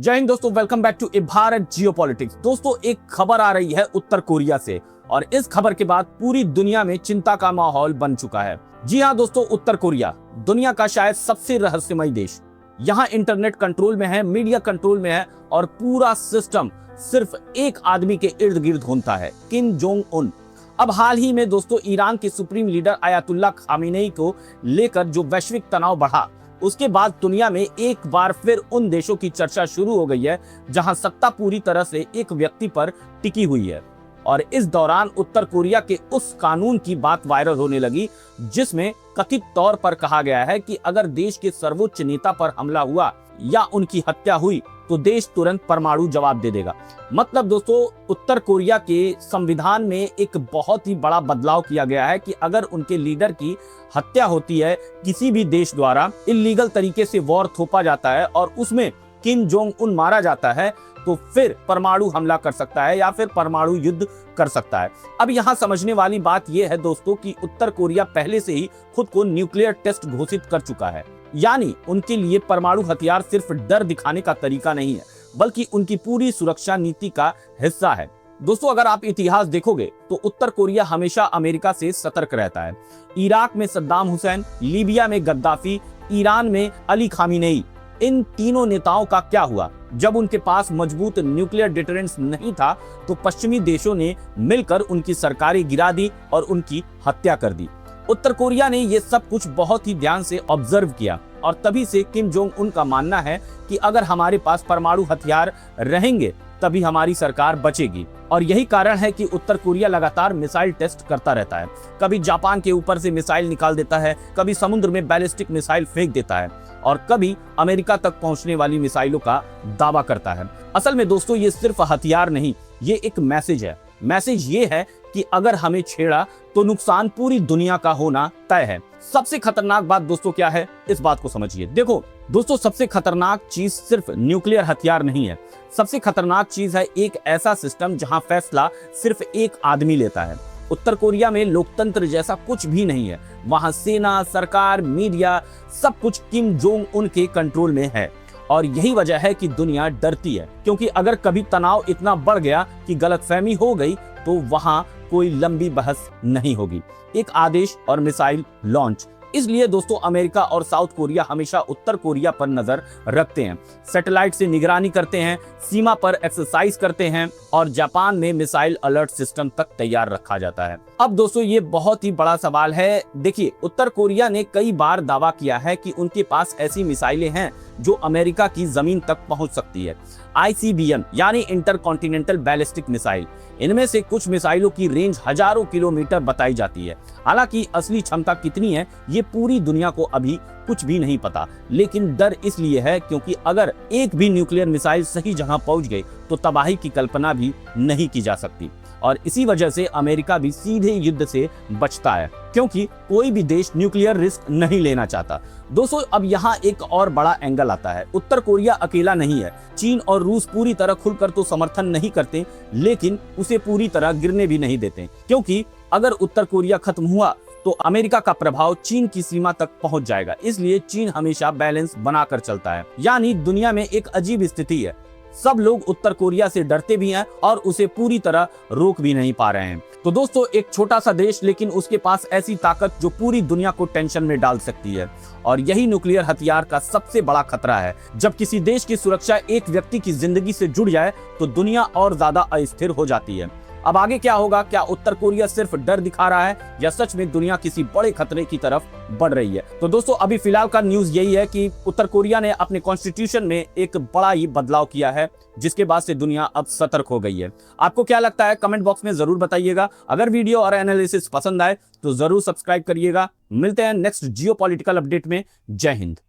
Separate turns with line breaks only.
जय हिंद दोस्तों, welcome back to a Bharat geopolitics. दोस्तों, एक खबर आ रही है उत्तर कोरिया से और इस खबर के बाद पूरी दुनिया में चिंता का माहौल बन चुका है। जी हां दोस्तों, उत्तर कोरिया दुनिया का शायद सबसे रहस्यमय देश। यहाँ इंटरनेट कंट्रोल में है, मीडिया कंट्रोल में है और पूरा सिस्टम सिर्फ एक आदमी के इर्द गिर्द घूमता है, किम जोंग उन। अब हाल ही में दोस्तों ईरान के सुप्रीम लीडर अयातुल्ला खामेनेई को लेकर जो वैश्विक तनाव बढ़ा, उसके बाद दुनिया में एक बार फिर उन देशों की चर्चा शुरू हो गई है जहां सत्ता पूरी तरह से एक व्यक्ति पर टिकी हुई है। और इस दौरान उत्तर कोरिया के उस कानून की बात वायरल होने लगी जिसमें कथित तौर पर कहा गया है कि अगर देश के सर्वोच्च नेता पर हमला हुआ या उनकी हत्या हुई तो देश तुरंत परमाणु जवाब दे देगा। मतलब दोस्तों, उत्तर कोरिया के संविधान में एक बहुत ही बड़ा बदलाव किया गया है कि अगर उनके लीडर की हत्या होती है किसी भी देश द्वारा, इल्लीगल तरीके से वॉर थोपा जाता है और उसमें किम जोंग उन मारा जाता है, तो फिर परमाणु हमला कर सकता है या फिर परमाणु युद्ध कर सकता है। अब यहाँ समझने वाली बात यह है दोस्तों कि उत्तर कोरिया पहले से ही खुद को न्यूक्लियर टेस्ट घोषित कर चुका है। यानी उनके लिए परमाणु हथियार सिर्फ डर दिखाने का तरीका नहीं है, बल्कि उनकी पूरी सुरक्षा नीति का हिस्सा है। दोस्तों, अगर आप इतिहास देखोगे तो उत्तर कोरिया हमेशा अमेरिका से सतर्क रहता है। इराक में सद्दाम हुसैन, लीबिया में गद्दाफी, ईरान में अली खामेनेई, इन तीनों नेताओं का क्या हुआ? जब उनके पास मजबूत न्यूक्लियर डिटरेंस नहीं था तो पश्चिमी देशों ने मिलकर उनकी सरकारें गिरा दी और उनकी हत्या कर दी। उत्तर कोरिया ने ये सब कुछ बहुत ही ध्यान से ऑब्जर्व किया और तभी से किम जोंग उन का मानना है कि अगर हमारे पास परमाणु हथियार रहेंगे तभी हमारी सरकार बचेगी। और यही कारण है कि उत्तर कोरिया लगातार मिसाइल टेस्ट करता रहता है। कभी जापान के ऊपर से मिसाइल निकाल देता है, कभी समुद्र में बैलिस्टिक मिसाइल फेंक देता है और कभी अमेरिका तक पहुंचने वाली मिसाइलों का दावा करता है। असल में दोस्तों, ये सिर्फ हथियार नहीं, ये एक मैसेज है। मैसेज ये है कि अगर हमें छेड़ा तो नुकसान पूरी दुनिया का होना तय है। सबसे खतरनाक बात दोस्तों क्या है, इस बात को समझिए। देखो दोस्तों, सबसे खतरनाक चीज सिर्फ न्यूक्लियर हथियार नहीं है। सबसे खतरनाक चीज है एक ऐसा सिस्टम जहां फैसला सिर्फ एक आदमी लेता है। उत्तर कोरिया में लोकतंत्र जैसा कुछ भी नहीं है। वहां सेना, सरकार, मीडिया, सब कुछ किम जोंग उन के कंट्रोल में है। और यही वजह है कि दुनिया डरती है, क्योंकि अगर कभी तनाव इतना बढ़ गया कि गलतफहमी हो गई तो वहां कोई लंबी बहस नहीं होगी, एक आदेश और मिसाइल लॉन्च। इसलिए दोस्तों अमेरिका और साउथ कोरिया हमेशा उत्तर कोरिया पर नजर रखते हैं, सैटेलाइट से निगरानी करते हैं, सीमा पर एक्सरसाइज करते हैं और जापान में मिसाइल अलर्ट सिस्टम तक तैयार रखा जाता है। अब दोस्तों ये बहुत ही बड़ा सवाल है। देखिए, उत्तर कोरिया ने कई बार दावा किया है कि उनके पास ऐसी मिसाइलें हैं जो अमेरिका की जमीन तक पहुंच सकती है। ICBM यानी इंटरकॉन्टिनेंटल बैलिस्टिक मिसाइल, इनमें से कुछ मिसाइलों की रेंज हजारों किलोमीटर बताई जाती है। हालांकि असली क्षमता कितनी है ये पूरी दुनिया को अभी कुछ भी नहीं पता, लेकिन डर इसलिए है क्योंकि अगर एक भी न्यूक्लियर मिसाइल सही जगह पहुंच गई तो तबाही की कल्पना भी नहीं की जा सकती। और इसी वजह से अमेरिका भी सीधे युद्ध से बचता है, क्योंकि कोई भी देश न्यूक्लियर रिस्क नहीं लेना चाहता। दोस्तों, अब यहाँ एक और बड़ा एंगल आता है। उत्तर कोरिया अकेला नहीं है। चीन और रूस पूरी तरह खुलकर तो समर्थन नहीं करते, लेकिन उसे पूरी तरह गिरने भी नहीं देते, क्योंकि अगर उत्तर कोरिया खत्म हुआ तो अमेरिका का प्रभाव चीन की सीमा तक पहुंच जाएगा। इसलिए चीन हमेशा बैलेंस बनाकर चलता है। यानी दुनिया में एक अजीब स्थिति है, सब लोग उत्तर कोरिया से डरते भी हैं और उसे पूरी तरह रोक भी नहीं पा रहे हैं। तो दोस्तों, एक छोटा सा देश, लेकिन उसके पास ऐसी ताकत जो पूरी दुनिया को टेंशन में डाल सकती है। और यही न्यूक्लियर हथियार का सबसे बड़ा खतरा है। जब किसी देश की सुरक्षा एक व्यक्ति की जिंदगी से जुड़ जाए तो दुनिया और ज्यादा अस्थिर हो जाती है। अब आगे क्या होगा? क्या उत्तर कोरिया सिर्फ डर दिखा रहा है या सच में दुनिया किसी बड़े खतरे की तरफ बढ़ रही है? तो दोस्तों, अभी फिलहाल का न्यूज यही है कि उत्तर कोरिया ने अपने कॉन्स्टिट्यूशन में एक बड़ा ही बदलाव किया है, जिसके बाद से दुनिया अब सतर्क हो गई है। आपको क्या लगता है? कमेंट बॉक्स में जरूर बताइएगा। अगर वीडियो और एनालिसिस पसंद आए तो जरूर सब्सक्राइब करिएगा। मिलते हैं नेक्स्ट जियोपॉलिटिकल अपडेट में। जय हिंद।